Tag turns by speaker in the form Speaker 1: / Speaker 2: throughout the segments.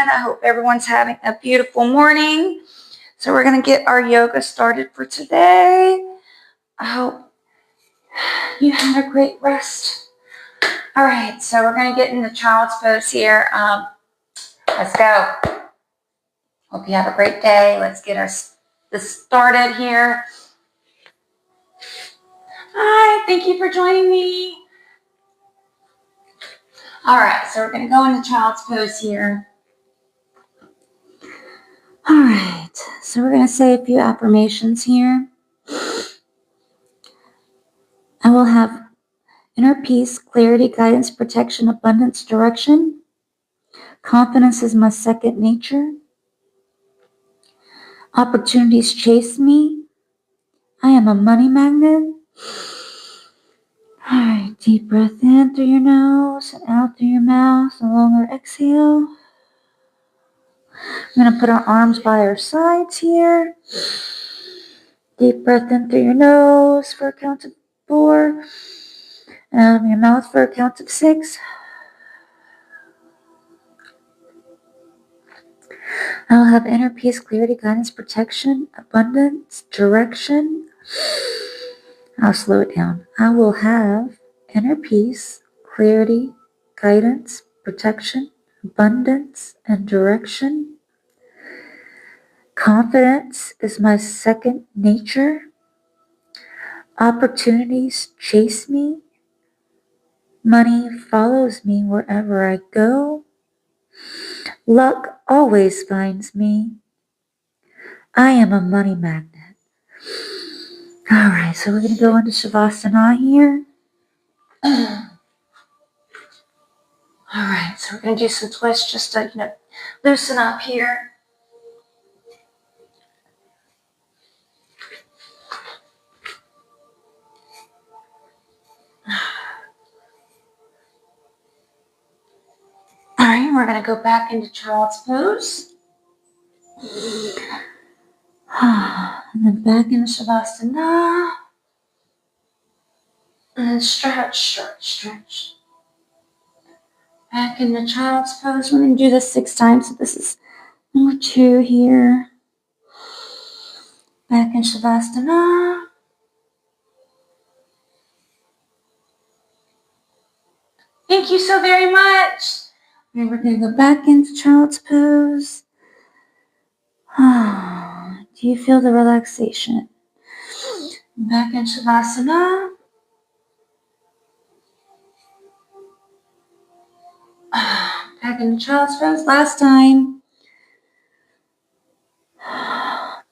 Speaker 1: I hope everyone's having a beautiful morning. So we're going to get our yoga started for today. I hope you had a great rest. All right, so we're going to get in the child's pose here. Let's go. Hope you have a great day. Let's get this started here. Hi, thank you for joining me. All right, so we're going to go into child's pose here. All right, so we're going to say a few affirmations here. I will have inner peace, clarity, guidance, protection, abundance, direction. Confidence is my second nature. Opportunities chase me. I am a money magnet. All right, deep breath in through your nose and out through your mouth. A longer exhale. I'm going to put our arms by our sides here. Deep breath in through your nose for a count of 4. And out of your mouth for a count of 6. I'll have inner peace, clarity, guidance, protection, abundance, direction. I'll slow it down. I will have inner peace, clarity, guidance, protection, abundance, and direction. Confidence is my second nature. Opportunities chase me. Money follows me wherever I go. Luck always finds me. I am a money magnet. All right, so we're going to go into Shavasana here. All right, so we're going to do some twists just to, loosen up here. All right, we're going to go back into child's pose. And then back into Shavasana. And then stretch, stretch, stretch. Back into child's pose. We're going to do this 6 times. So this is number 2 here. Back in Shavasana. Thank you so very much. And we're going to go back into child's pose. Do you feel the relaxation? Back in Shavasana. Back in child's pose. Last time.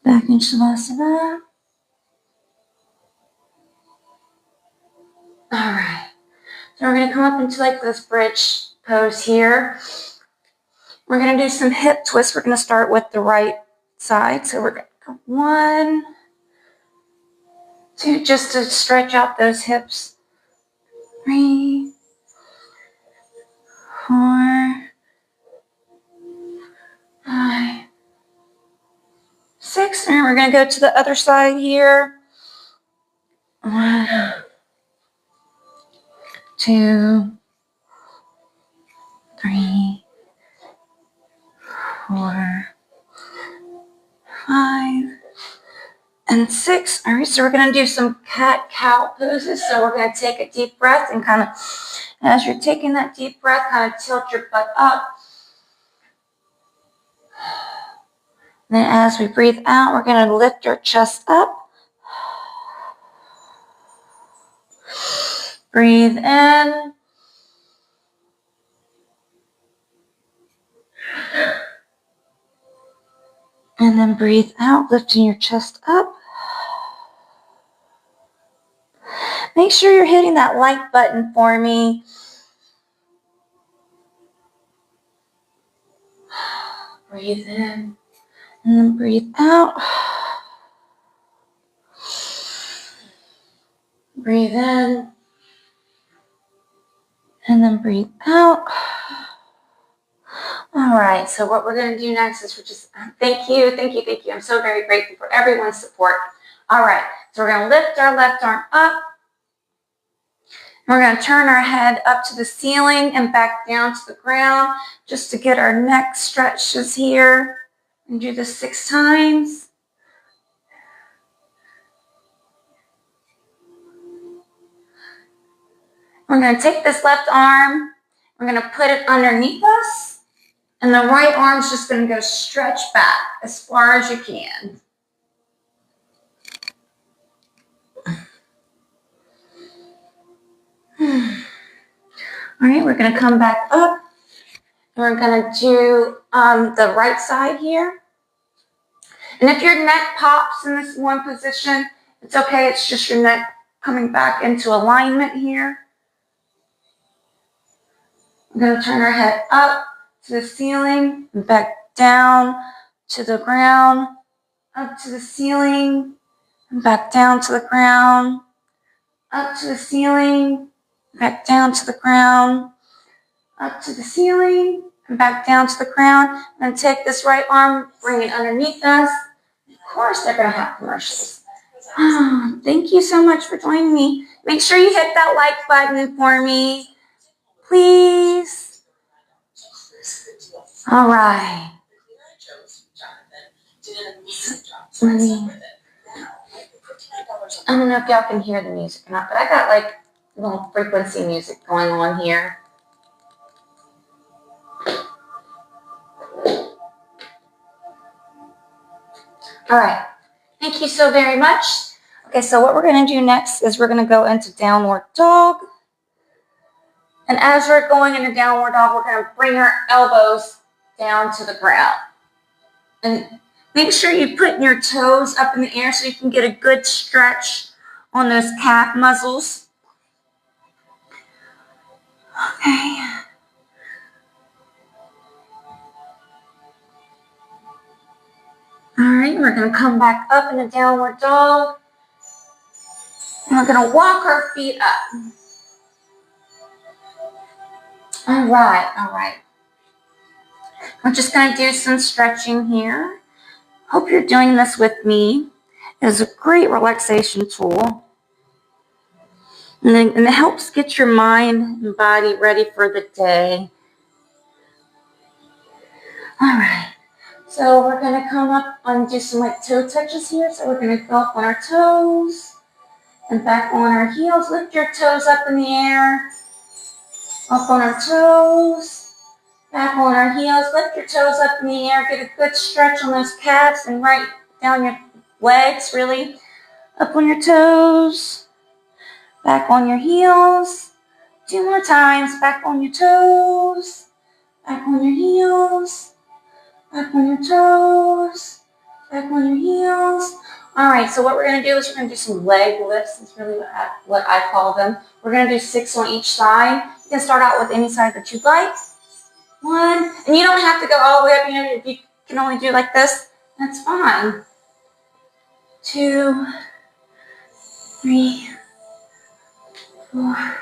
Speaker 1: Back in Shavasana. All right. So we're going to come up into this bridge pose here. We're going to do some hip twists. We're going to start with the right side. So we're going to go 1, 2, just to stretch out those hips. 3, 4, 5, 6. And we're going to go to the other side here. 1, 2, 3, 4, 5, and 6. All right, so we're going to do some cat-cow poses. So we're going to take a deep breath and as you're taking that deep breath, kind of tilt your butt up. And then as we breathe out, we're going to lift our chest up. Breathe in. And then breathe out, lifting your chest up. Make sure you're hitting that like button for me. Breathe in. And then breathe out. Breathe in. And then breathe out. All right, so what we're going to do next is thank you. I'm so very grateful for everyone's support. All right, so we're going to lift our left arm up. And We're going to turn our head up to the ceiling and back down to the ground just to get our neck stretches here. And do this 6 times. We're going to take this left arm, we're going to put it underneath us, and the right arm's just going to go stretch back as far as you can. All right, we're going to come back up, and we're going to do the right side here. And if your neck pops in this one position, it's okay, it's just your neck coming back into alignment here. We're going to turn our head up to the ceiling and back down to the ground, up to the ceiling and back down to the ground, up to the ceiling, back down to the ground, up to the ceiling and back down to the ground. And take this right arm, bring it underneath us. Of course, they're going to have commercials. Thank you so much for joining me. Make sure you hit that like button for me. Please. All right. I don't know if y'all can hear the music or not, but I got like little frequency music going on here. All right. Thank you so very much. Okay, so what we're going to do next is we're going to go into downward dog. And as we're going into downward dog, we're going to bring our elbows down to the ground. And make sure you put your toes up in the air so you can get a good stretch on those calf muscles. Okay. All right, we're going to come back up in a downward dog. And we're going to walk our feet up. All right. We're just going to do some stretching here. Hope you're doing this with me. It is a great relaxation tool. And it helps get your mind and body ready for the day. All right. So we're going to come up and do some like toe touches here. So we're going to go up on our toes and back on our heels. Lift your toes up in the air. Up on our toes, back on our heels. Lift your toes up in the air. Get a good stretch on those calves and right down your legs, really. Up on your toes, back on your heels. 2 more times. Back on your toes, back on your heels, back on your toes, back on your heels. All right, so what we're going to do is we're going to do some leg lifts. That's really what I call them. We're going to do 6 on each side. You can start out with any side that you'd like. 1, and you don't have to go all the way up. You know, if you can only do like this, that's fine. 2, 3, 4,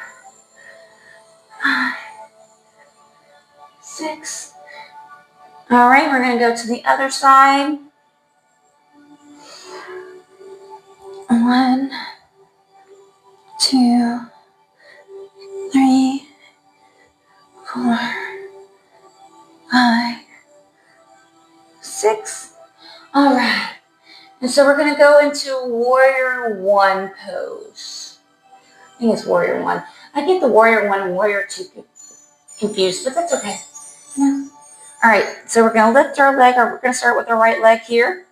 Speaker 1: 5, 6. All right, we're going to go to the other side. 1, 2, 3, 4, 5, 6. All right. And so we're going to go into Warrior 1 pose. I think it's Warrior 1. I get the Warrior 1 and Warrior 2 confused, but that's okay. Yeah. All right. So we're going to lift our leg, or we're going to start with our right leg here.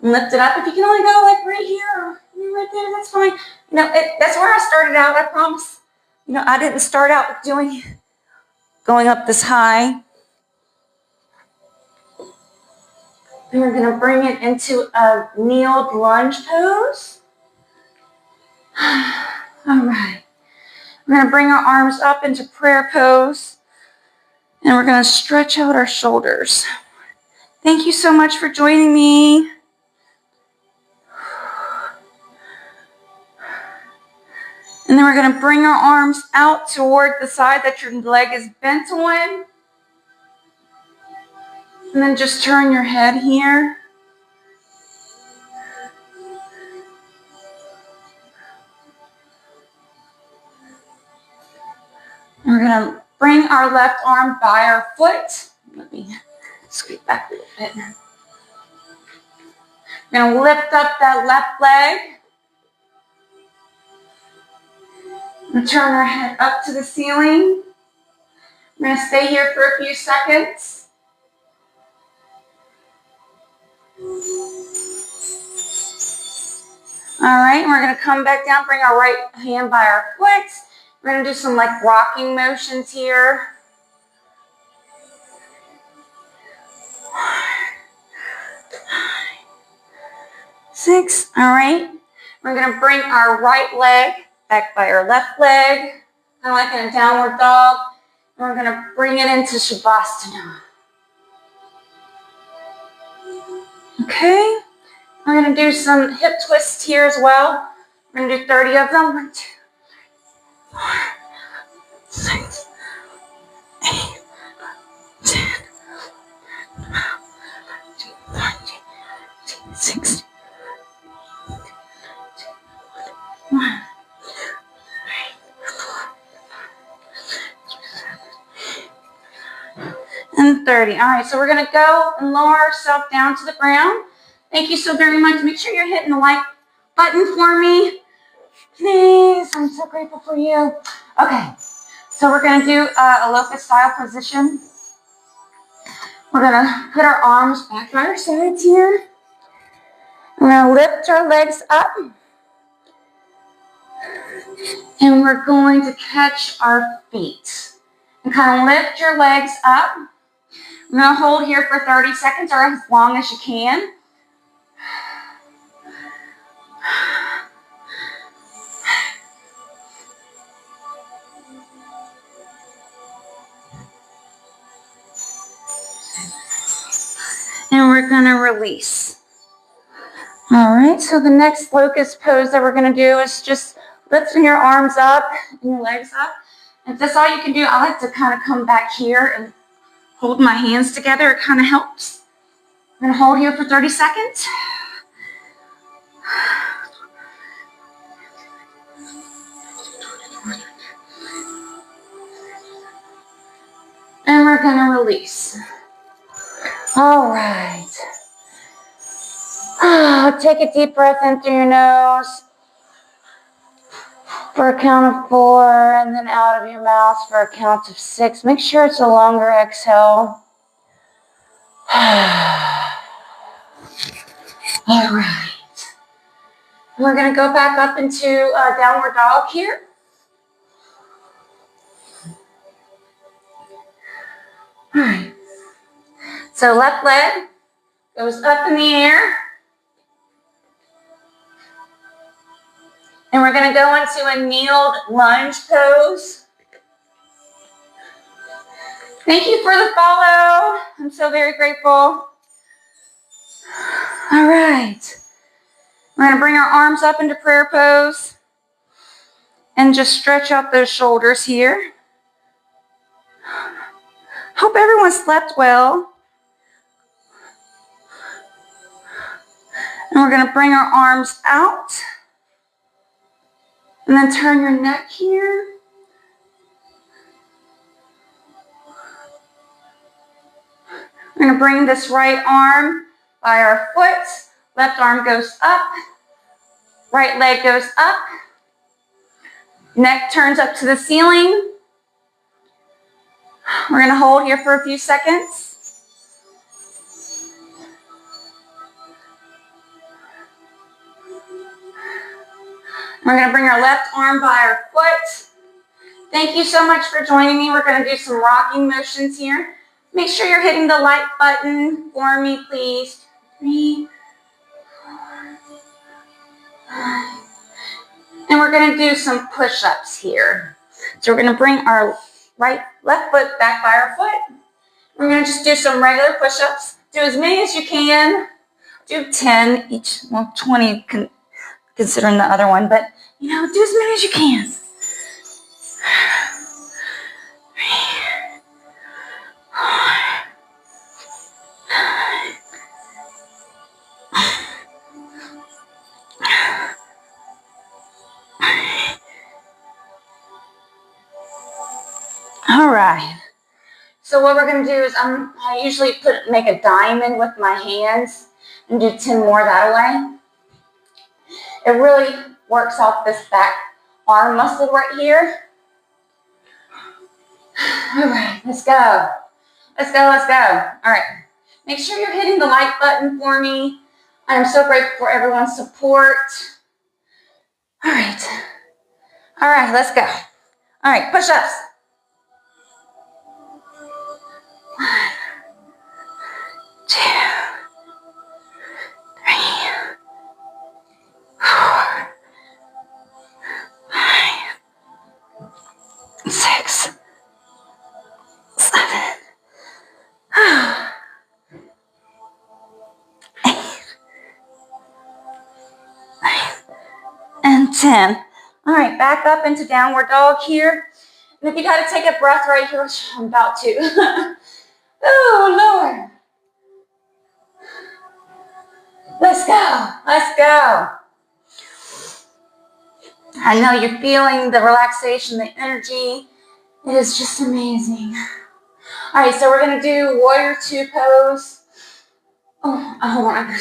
Speaker 1: And lift it up. If you can only go like right here or right there, that's fine. You know, that's where I started out, I promise. You know, I didn't start out with going up this high. And we're going to bring it into a kneeled lunge pose. All right. We're going to bring our arms up into prayer pose. And we're going to stretch out our shoulders. Thank you so much for joining me. And then we're going to bring our arms out toward the side that your leg is bent on. And then just turn your head here. gonna bring our left arm by our foot. Let me scoot back a little bit. We're gonna lift up that left leg. And turn our head up to the ceiling. We're gonna stay here for a few seconds. All right, we're gonna come back down, bring our right hand by our foot. We're gonna do some like rocking motions here. 6, all right. We're gonna bring our right leg back by our left leg, kind of like in a downward dog. And we're gonna bring it into Shavasana. Okay, we're gonna do some hip twists here as well. We're gonna do 30 of them. 1, 2, 4, 6, 8, 10, 12, 13, 14, 16, 1, and 30. All right, so we're gonna go and lower ourselves down to the ground. Thank you so very much. Make sure you're hitting the like button for me. Please, I'm so grateful for you. Okay, so we're gonna do a locust style position. We're gonna put our arms back by our sides here. We're gonna lift our legs up. And we're going to catch our feet. And kind of lift your legs up. We're going to hold here for 30 seconds or as long as you can. And we're going to release. All right, so the next locust pose that we're going to do is just lifting your arms up and your legs up. If that's all you can do, I like to kind of come back here and hold my hands together. It kind of helps. I'm going to hold here for 30 seconds. And we're going to release. All right. Take a deep breath in through your nose for a count of 4, and then out of your mouth for a count of 6. Make sure it's a longer exhale. All right. We're going to go back up into downward dog here. All right. So left leg goes up in the air. And we're going to go into a kneeled lunge pose. Thank you for the follow. I'm so very grateful. All right. We're going to bring our arms up into prayer pose. And just stretch out those shoulders here. Hope everyone slept well. And we're going to bring our arms out. And then turn your neck here. We're going to bring this right arm by our foot. Left arm goes up. Right leg goes up. Neck turns up to the ceiling. We're going to hold here for a few seconds. We're going to bring our left arm by our foot. Thank you so much for joining me. We're going to do some rocking motions here. Make sure you're hitting the like button for me, please. 3, 4, 5. And we're going to do some push-ups here. So we're going to bring our left foot back by our foot. We're going to just do some regular push-ups. Do as many as you can. Do 10 each, well, 20 considering the other one, but do as many as you can. 3, 4, 5. right. So what we're going to do is I usually make a diamond with my hands and do 10 more that way. It really works out this back arm muscle right here. All right, let's go. Let's go, let's go. All right. Make sure you're hitting the like button for me. I am so grateful for everyone's support. All right. All right, let's go. All right, push-ups. 1, 2, 3, 4, 5, 6, 7, 8, 9, and 10. All right, back up into downward dog here. And if you got to take a breath right here, which I'm about to. Oh, Lord. Let's go. Let's go. I know you're feeling the relaxation, the energy. It is just amazing. All right, so we're going to do warrior 2 pose. Oh, hold on. I'm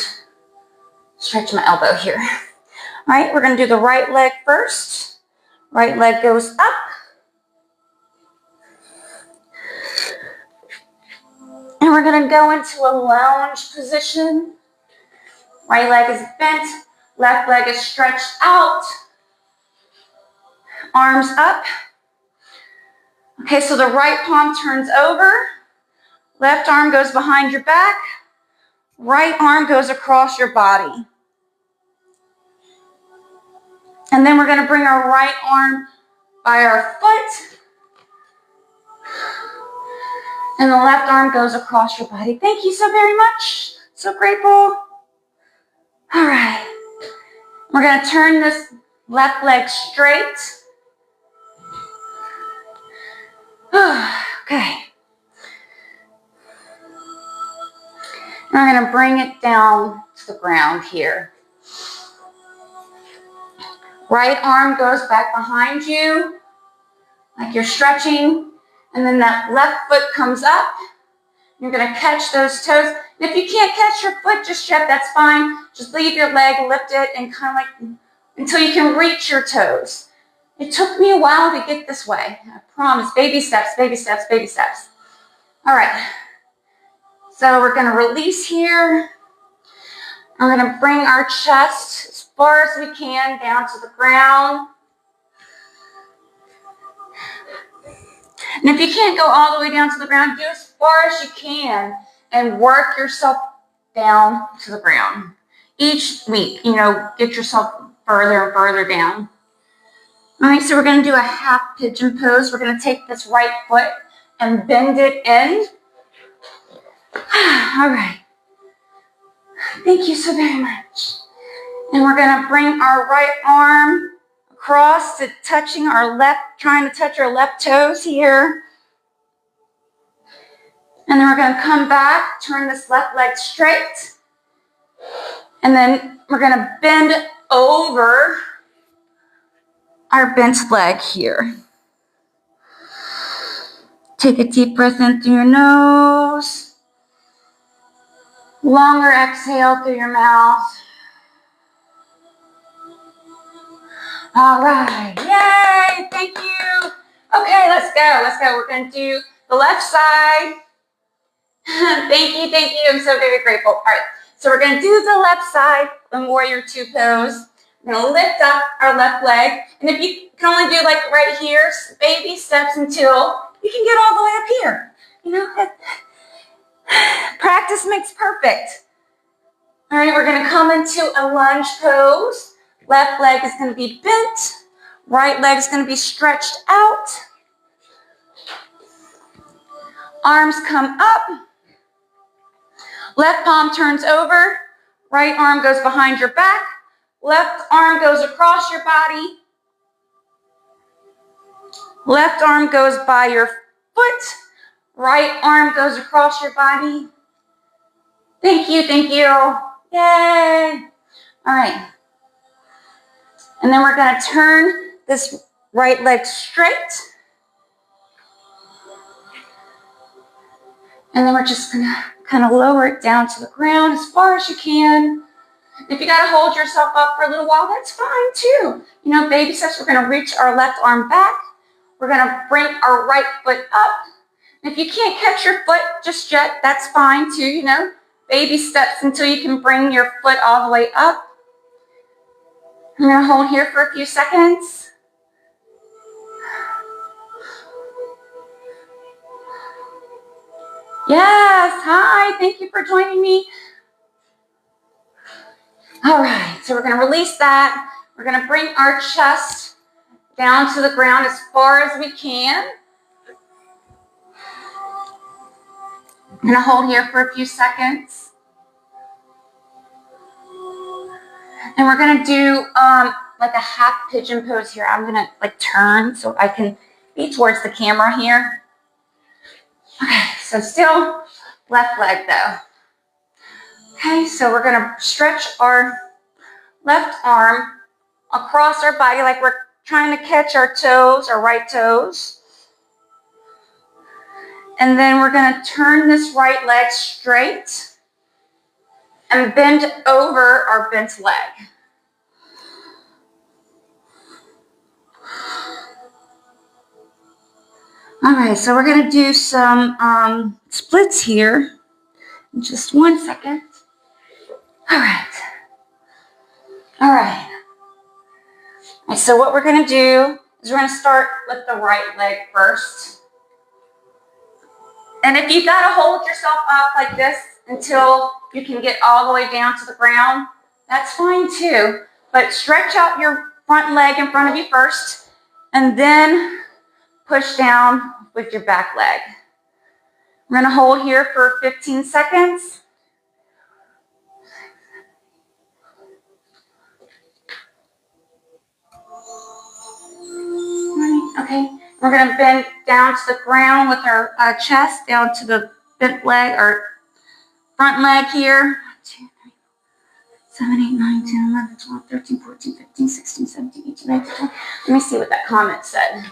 Speaker 1: stretch my elbow here. All right, we're going to do the right leg first. Right leg goes up. And we're going to go into a lounge position. Right leg is bent. Left leg is stretched out. Arms up. Okay, so the right palm turns over. Left arm goes behind your back. Right arm goes across your body. And then we're going to bring our right arm by our foot. And the left arm goes across your body. Thank you so very much. So grateful. All right. We're going to turn this left leg straight. Okay. And we're going to bring it down to the ground here. Right arm goes back behind you, like you're stretching. And then that left foot comes up. You're going to catch those toes. And if you can't catch your foot just yet, that's fine. Just leave your leg lifted and kind of like until you can reach your toes. It took me a while to get this way. I promise. Baby steps, baby steps, baby steps. All right. So we're going to release here. I'm going to bring our chest as far as we can down to the ground. And if you can't go all the way down to the ground, do as far as you can and work yourself down to the ground. Each week, get yourself further and further down. All right, so we're going to do a half pigeon pose. We're going to take this right foot and bend it in. All right. Thank you so very much. And we're going to bring our right arm across to trying to touch our left toes here. And then we're going to come back, turn this left leg straight. And then we're going to bend over our bent leg here. Take a deep breath in through your nose. Longer exhale through your mouth. All right. Yay. Thank you. Okay, let's go. Let's go. We're going to do the left side. Thank you. Thank you. I'm so very grateful. All right. So we're going to do the left side in warrior 2 pose. We're going to lift up our left leg. And if you can only do like right here, baby steps until you can get all the way up here. Practice makes perfect. All right, we're going to come into a lunge pose. Left leg is going to be bent. Right leg is going to be stretched out. Arms come up. Left palm turns over. Right arm goes behind your back. Left arm goes across your body. Left arm goes by your foot. Right arm goes across your body. Thank you, thank you. Yay. All right. And then we're going to turn this right leg straight. And then we're just gonna kind of lower it down to the ground as far as you can. If you gotta hold yourself up for a little while, that's fine too. You know, baby steps, we're gonna reach our left arm back. We're gonna bring our right foot up. If you can't catch your foot just yet, that's fine too, you know. Baby steps until you can bring your foot all the way up. I'm gonna hold here for a few seconds. Yes, hi, thank you for joining me. All right, so we're gonna release that. We're gonna bring our chest down to the ground as far as we can. I'm gonna hold here for a few seconds. And we're gonna do like a half pigeon pose here. I'm gonna like turn so I can be towards the camera here. Okay, so still left leg though. Okay, so we're gonna stretch our left arm across our body like we're trying to catch our toes, our right toes. And then we're gonna turn this right leg straight and bend over our bent leg. All right, so we're gonna do some splits here. In just 1 second. All right. All right. So what we're gonna do is we're gonna start with the right leg first. And if you gotta hold yourself up like this until you can get all the way down to the ground, that's fine too. But stretch out your front leg in front of you first, and then push down with your back leg. We're gonna hold here for 15 seconds. Okay, we're gonna bend down to the ground with our chest down to the bent leg, our front leg here. 1, 2, 3, 7, 8, 9, 10, 11, 12, 13, 14, 15, 16, 17, 18, 19, 20. Let me see what that comment said.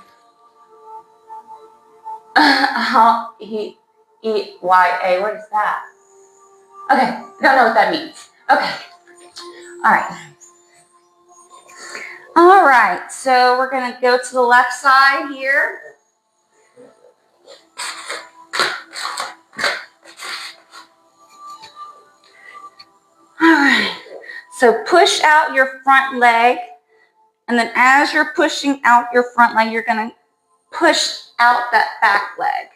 Speaker 1: E-Y-A, what is that? Okay, I don't know what that means. Okay, all right. All right, so we're gonna go to the left side here. All right, so push out your front leg, and then as you're pushing out your front leg, you're gonna push out that back leg.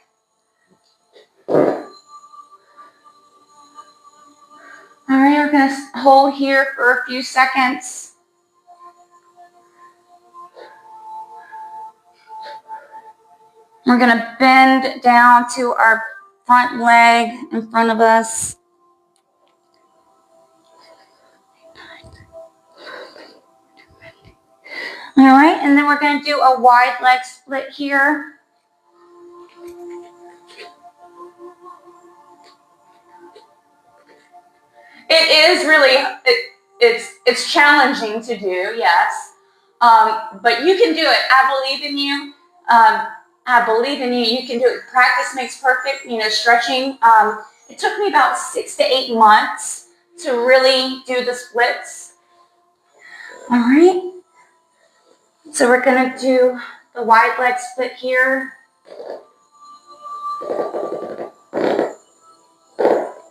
Speaker 1: All right, we're gonna hold here for a few seconds. We're gonna bend down to our front leg in front of us. All right, and then we're gonna do a wide leg split here. It is really, it's challenging to do, yes. But you can do it. I believe in you. I believe in you. You can do it. Practice makes perfect. You know, stretching. It took me about 6 to 8 months to really do the splits. All right. So we're going to do the wide leg split here.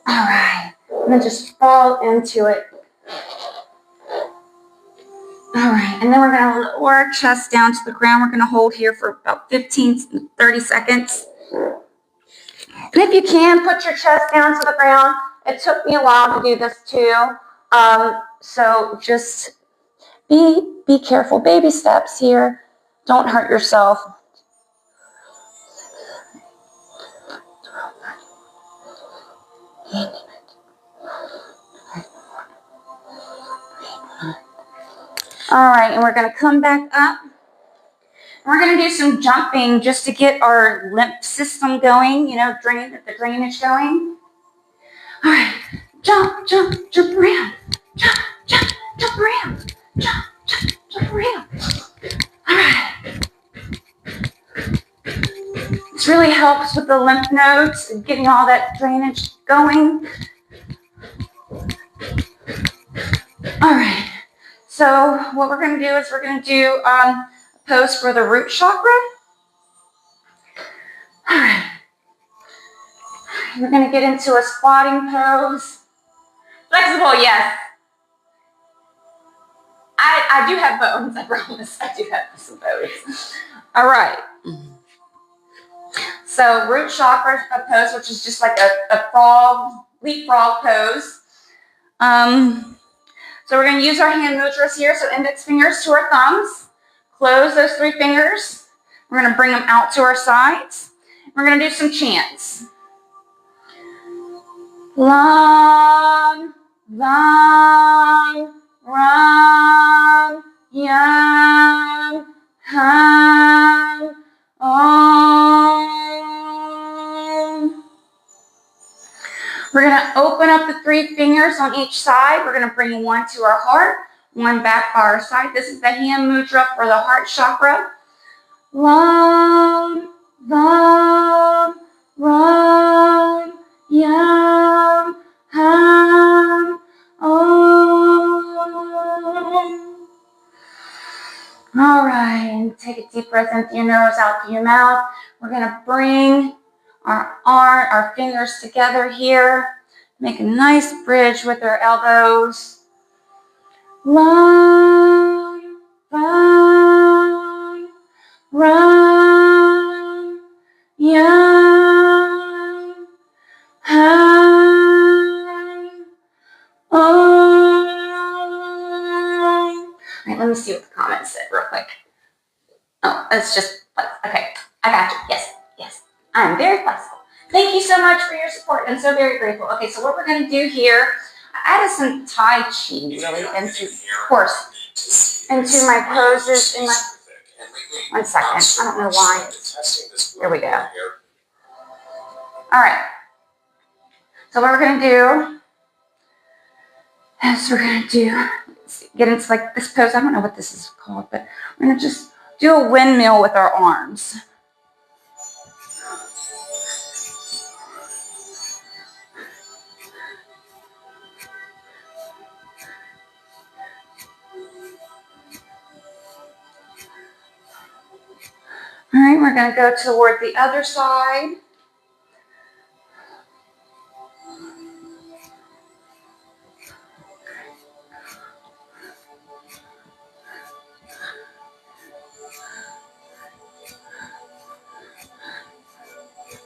Speaker 1: All right. And then just fall into it. All right, and then we're going to lower our chest down to the ground. We're going to hold here for about 15, 30 seconds. And if you can, put your chest down to the ground. It took me a while to do this too. So just be careful. Baby steps here. Don't hurt yourself. All right, and we're going to come back up. We're going to do some jumping just to get our lymph system going, you know, the drainage going. All right, jump, jump, jump around. Jump, jump, jump around. Jump, jump, jump around. All right. It's really really helps with the lymph nodes and getting all that drainage going. All right. So what we're going to do is we're going to do a pose for the root chakra. All right. We're going to get into a squatting pose. Flexible, yes. I do have bones, I promise. I do have some bones. All right. So root chakra pose, which is just like a frog, leapfrog pose. So we're going to use our hand mudras here. So index fingers to our thumbs. Close those 3 fingers. We're going to bring them out to our sides. We're going to do some chants. Lam, Vam, Ram, Yam, Ham, Om. We're going to open up the 3 fingers on each side. We're going to bring one to our heart, one back by our side. This is the hand mudra for the heart chakra. Lam, Vam, Ram, Yam, Ham, Om. All right, and take a deep breath in through your nose, out through your mouth. We're going to bring our fingers together here. Make a nice bridge with our elbows. Lam, Vam, Ram, Yam, Ham, Om. All right, let me see what the comments said real quick. Oh, it's just, okay, I got you. Yes, yes, I'm very flexible. Thank you so much for your support. I'm so very grateful. Okay, so what we're going to do here, I added some Tai Chi really into, of course, into my poses. In my, one second, I don't know why. Here we go. All right. So what we're going to do is we're going to get into like this pose. I don't know what this is called, but we're going to just do a windmill with our arms. All right, we're going to go toward the other side.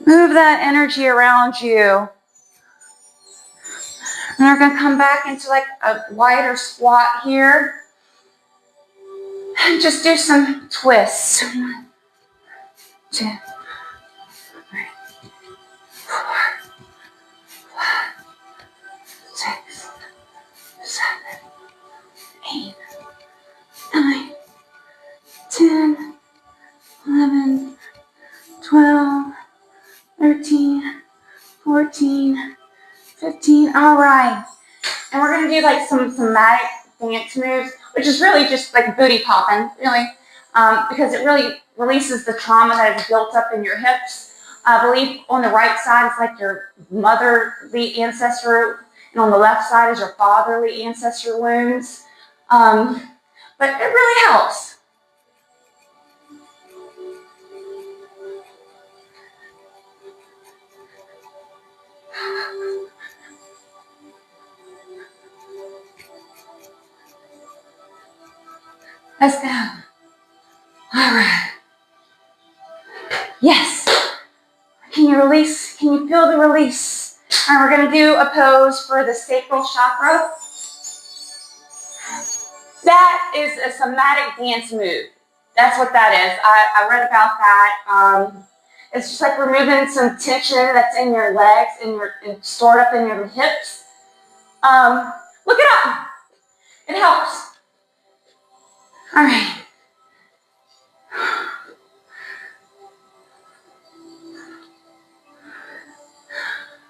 Speaker 1: Move that energy around you. And we're going to come back into like a wider squat here. And just do some twists. 1, 2, 3, 4, 5, 6, 7, 8, 9, 10, 11, 12, 13, 14, 15. All right. And we're going to do like some somatic dance moves, which is really just like booty popping, really, because it really releases the trauma that is built up in your hips. I believe on the right side is like your motherly ancestor, and on the left side is your fatherly ancestor wounds. But it really helps. Let's go. All right. Yes. Can you release? Can you feel the release? All right, we're going to do a pose for the sacral chakra. That is a somatic dance move. That's what that is. I read about that. It's just like removing some tension that's in your legs and stored up in your hips. Look it up. It helps. All right.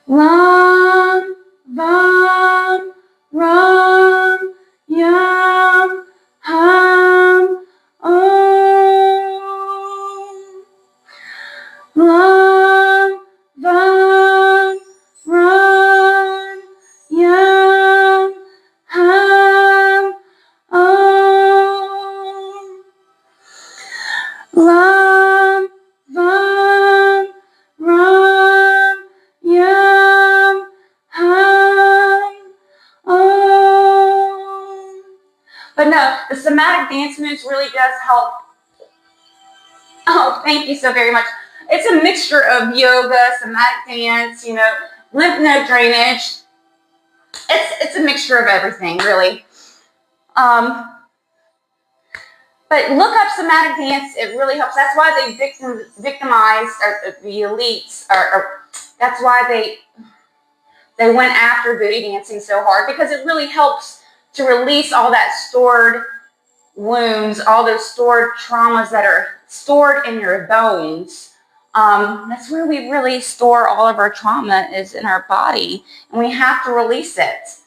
Speaker 1: Lam, Vam, Ram, Yam, Ham, Om. Lam, But no, the somatic dance moves really does help. Oh, thank you so very much. It's a mixture of yoga, somatic dance, you know, lymph node drainage. It's a mixture of everything, really. But look up somatic dance. It really helps. That's why they victimized the elites. That's why they went after booty dancing so hard, because it really helps to release all that stored wounds, all those stored traumas that are stored in your bones. That's where we really store all of our trauma, is in our body, and we have to release it.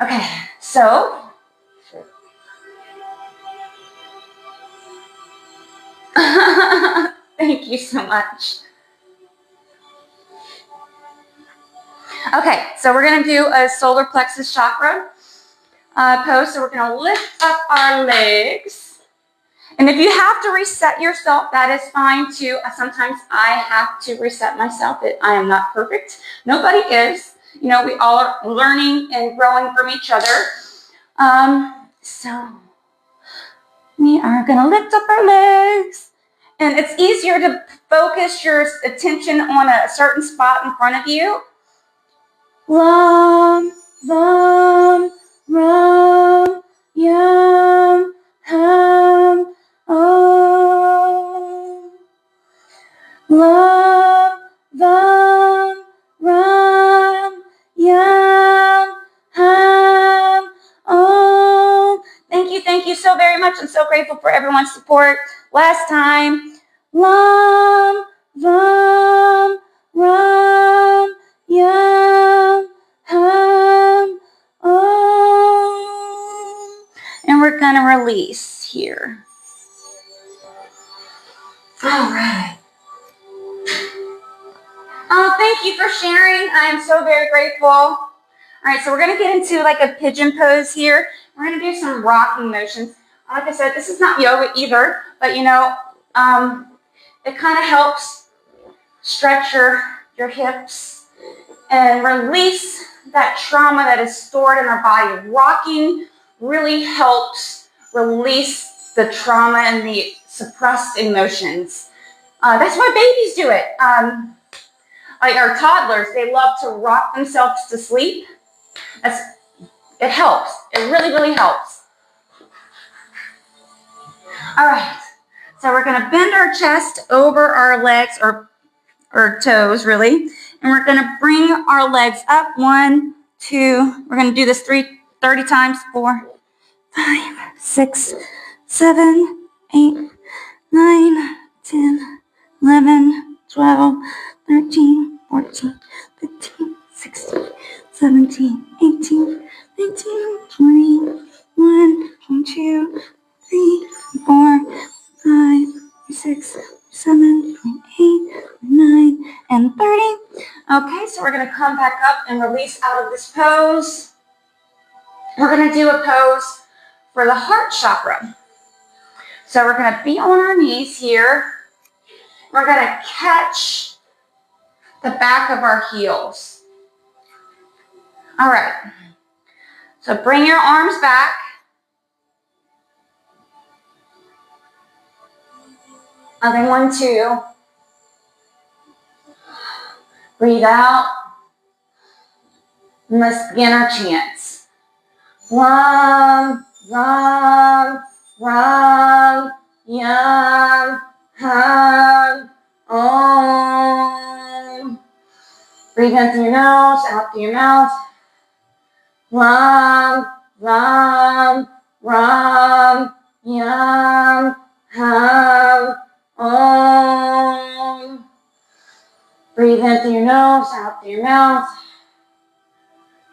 Speaker 1: Okay, so thank you so much. Okay, so we're going to do a solar plexus chakra pose. So we're going to lift up our legs. And if you have to reset yourself, that is fine too. Sometimes I have to reset myself. I am not perfect. Nobody is. You know, we all are learning and growing from each other. So we are going to lift up our legs. And it's easier to focus your attention on a certain spot in front of you. Lam, lam, ram, yam, ham, om. Lam, lam, ram, yam, ham, om. Thank you so very much. I'm so grateful for everyone's support. Last time. Lam, lam, ram, yam, ham, om. And we're going to release here. All right. Oh, thank you for sharing. I am so very grateful. All right, so we're going to get into like a pigeon pose here. We're going to do some rocking motions. Like I said, this is not yoga either, but you know, it kind of helps stretch your hips and release that trauma that is stored in our body. Rocking really helps release the trauma and the suppressed emotions. That's why babies do it. Like our toddlers, they love to rock themselves to sleep. It helps. It really, really helps. All right. So we're going to bend our chest over our legs or toes, really. And we're going to bring our legs up. 1, 2. We're going to do this 30 times. 4, 5, 6, 7, 8, 9, 10, 11, 12, 13, 14, 15, 16, 17, 18, 19, 20, 1, 22, 3, 4, 5, 6, 7, 8, 9, and 30. Okay, so we're going to come back up and release out of this pose. We're going to do a pose for the heart chakra. So we're going to be on our knees here. We're going to catch the back of our heels. All right. So bring your arms back. Okay, 1, 2. Breathe out. And let's begin our chants. Ram, ram, ram, yam, ham, om. Breathe in through your nose, out through your mouth. Ram, ram, ram, yam, ham, om. Breathe in through your nose, out through your mouth.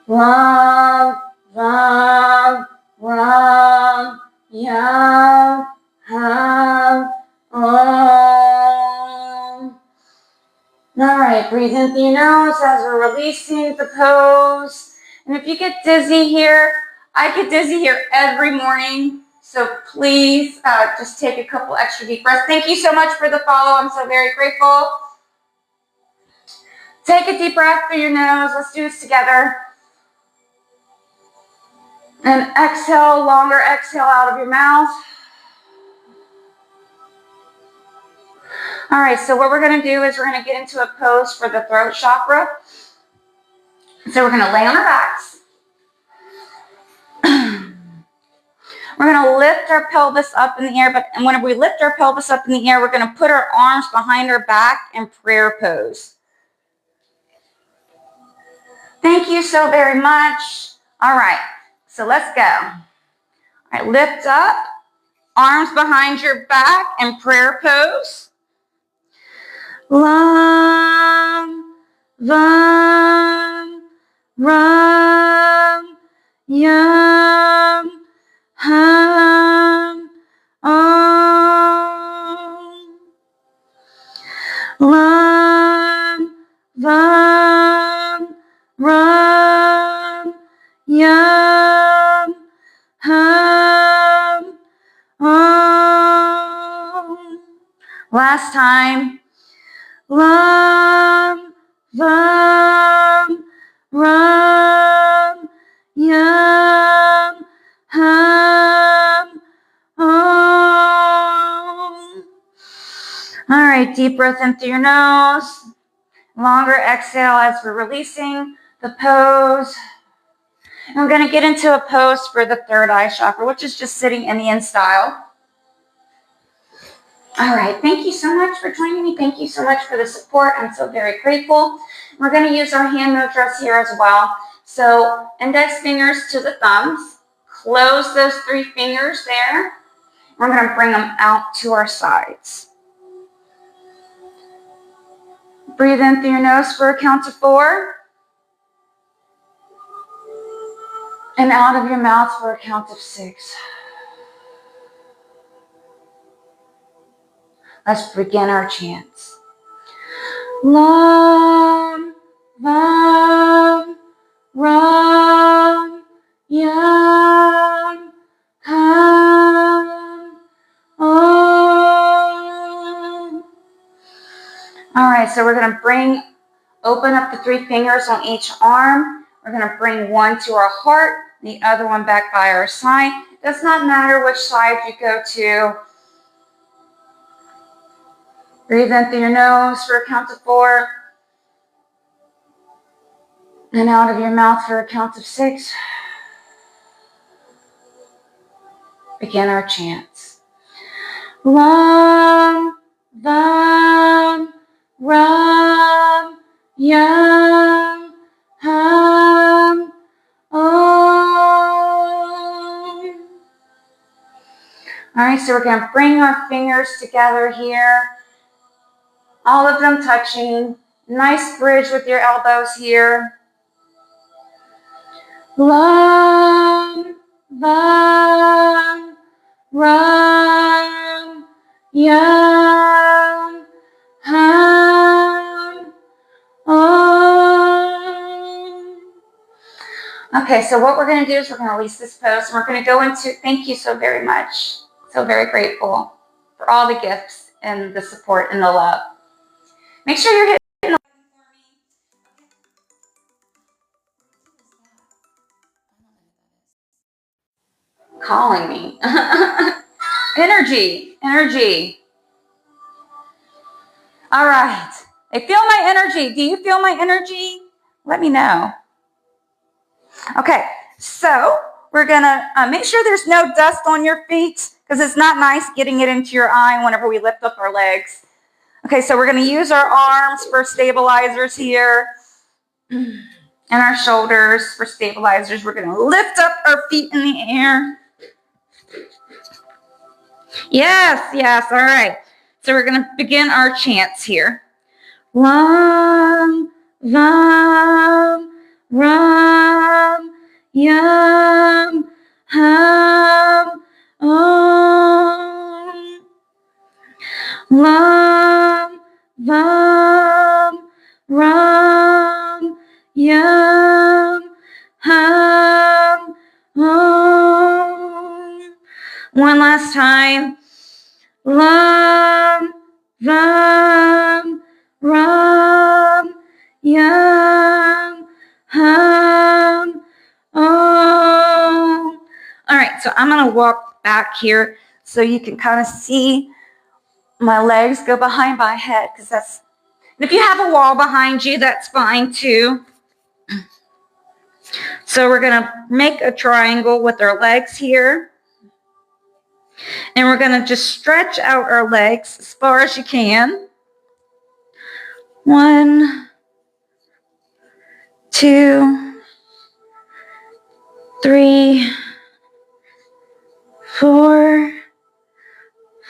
Speaker 1: Ram, ram, ram, yam, ham, om. All right, breathe in through your nose as we're releasing the pose. And if you get dizzy here, I get dizzy here every morning. So please just take a couple extra deep breaths. Thank you so much for the follow. I'm so very grateful. Take a deep breath through your nose. Let's do this together. And exhale, longer exhale out of your mouth. All right, so what we're going to do is we're going to get into a pose for the throat chakra. So we're going to lay on our backs. We're going to lift our pelvis up in the air, and when we lift our pelvis up in the air, we're going to put our arms behind our back in prayer pose. Thank you so very much. All right, so let's go. All right, lift up, arms behind your back in prayer pose. Lam, vam, ram, yam, ham, om. Lam, vam, ram, yam, ham, om. Last time. Lam, vam, ram, yam, ham, om. All right, deep breath in through your nose. Longer exhale as we're releasing the pose. And we're going to get into a pose for the third eye chakra, which is just sitting Indian style. All right, thank you so much for joining me. Thank you so much for the support. I'm so very grateful. We're going to use our hand mudras here as well. So index fingers to the thumbs. Close those 3 fingers there. We're going to bring them out to our sides. Breathe in through your nose for a count of 4. And out of your mouth for a count of 6. Let's begin our chants. Lam, vam, ram, yam, ham, om. All right, so we're going to open up the 3 fingers on each arm. We're going to bring one to our heart, the other one back by our side. It does not matter which side you go to. Breathe in through your nose for a count of 4. And out of your mouth for a count of 6. Begin our chants. Lam, vam, ram, yam, ham, om. All right, so we're going to bring our fingers together here. All of them touching. Nice bridge with your elbows here. Lam, vam, ram, yam, ham, om. Okay, so what we're going to do is we're going to release this pose. And we're going to go into, thank you so very much. So very grateful for all the gifts and the support and the love. Make sure you're hitting the calling me. Energy. All right. I feel my energy. Do you feel my energy? Let me know. Okay, so we're going to make sure there's no dust on your feet because it's not nice getting it into your eye whenever we lift up our legs. Okay, so we're going to use our arms for stabilizers here and our shoulders for stabilizers. We're going to lift up our feet in the air. Yes, all right. So we're going to begin our chants here. Lam, vam, ram, yam, ham, om. Lam, vam, ram, yam, ham, om. One last time. Lam, vam, ram, yam, ham, om. So I'm going to walk back here so you can kind of see my legs go behind my head, because that's, if you have a wall behind you, that's fine too. So we're going to make a triangle with our legs here. And we're going to just stretch out our legs as far as you can. 1, 2, 3, 4,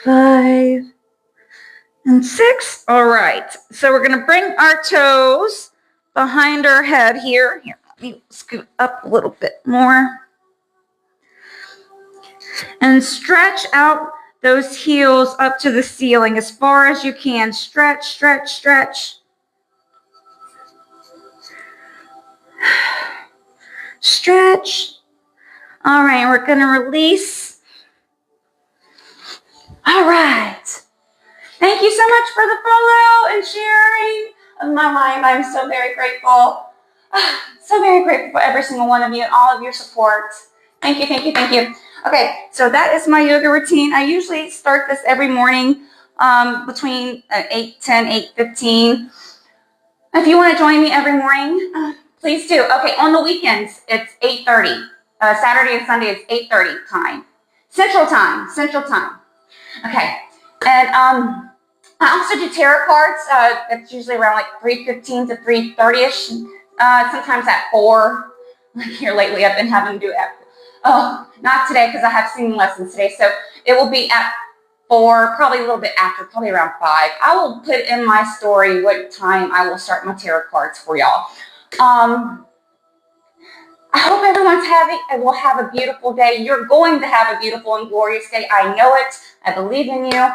Speaker 1: 5, and 6. All right. So we're going to bring our toes behind our head here. Here, let me scoot up a little bit more. And stretch out those heels up to the ceiling as far as you can. Stretch, stretch, stretch. Stretch. All right, we're going to release. All right. Thank you so much for the follow and sharing of my live. I'm so very grateful. So very grateful for every single one of you and all of your support. Thank you, thank you, thank you. Okay, so that is my yoga routine. I usually start this every morning between 8:10, 8:15. If you want to join me every morning, please do. Okay, on the weekends, it's 8:30. Saturday and Sunday, it's 8:30 time. Central time. Okay, and I also do tarot cards. It's usually around like 3:15 to 3:30ish. Sometimes at 4. Like here lately, I've been having to do it at, not today because I have singing lessons today. So it will be at 4, probably a little bit after, probably around 5. I will put in my story what time I will start my tarot cards for y'all. I hope everyone's will have a beautiful day. You're going to have a beautiful and glorious day. I know it. I believe in you.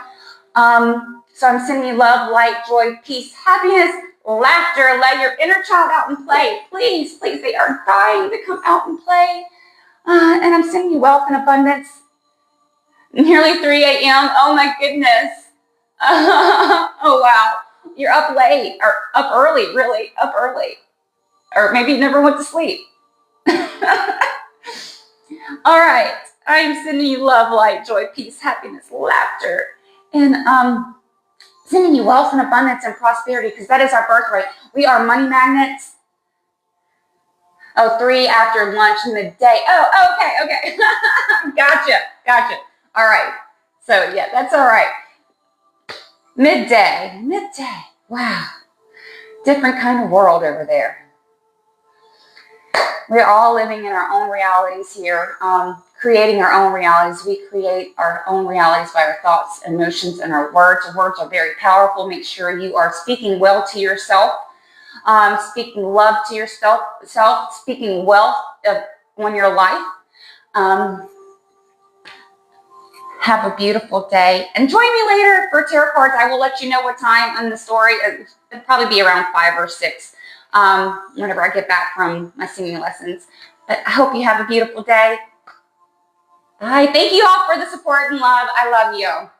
Speaker 1: So I'm sending you love, light, joy, peace, happiness, laughter. Let your inner child out and play. Please, please, they are dying to come out and play. And I'm sending you wealth and abundance. Nearly 3 a.m. Oh my goodness. Oh wow. You're up late, or up early, really, up early. Or maybe you never went to sleep. All right. I'm sending you love, light, joy, peace, happiness, laughter, and sending you wealth and abundance and prosperity, because that is our birthright. We are money magnets. 3 after lunch in the day. Oh, okay. Gotcha. All right. So yeah, that's all right. Midday. Wow. Different kind of world over there. We're all living in our own realities here, creating our own realities. We create our own realities by our thoughts, emotions, and our words. Our words are very powerful. Make sure you are speaking well to yourself, speaking love to yourself, speaking wealth on your life. Have a beautiful day. And join me later for tarot cards. I will let you know what time on the story. It'll probably be around 5 or 6. Whenever I get back from my singing lessons. But I hope you have a beautiful day. Bye. Thank you all for the support and love. I love you.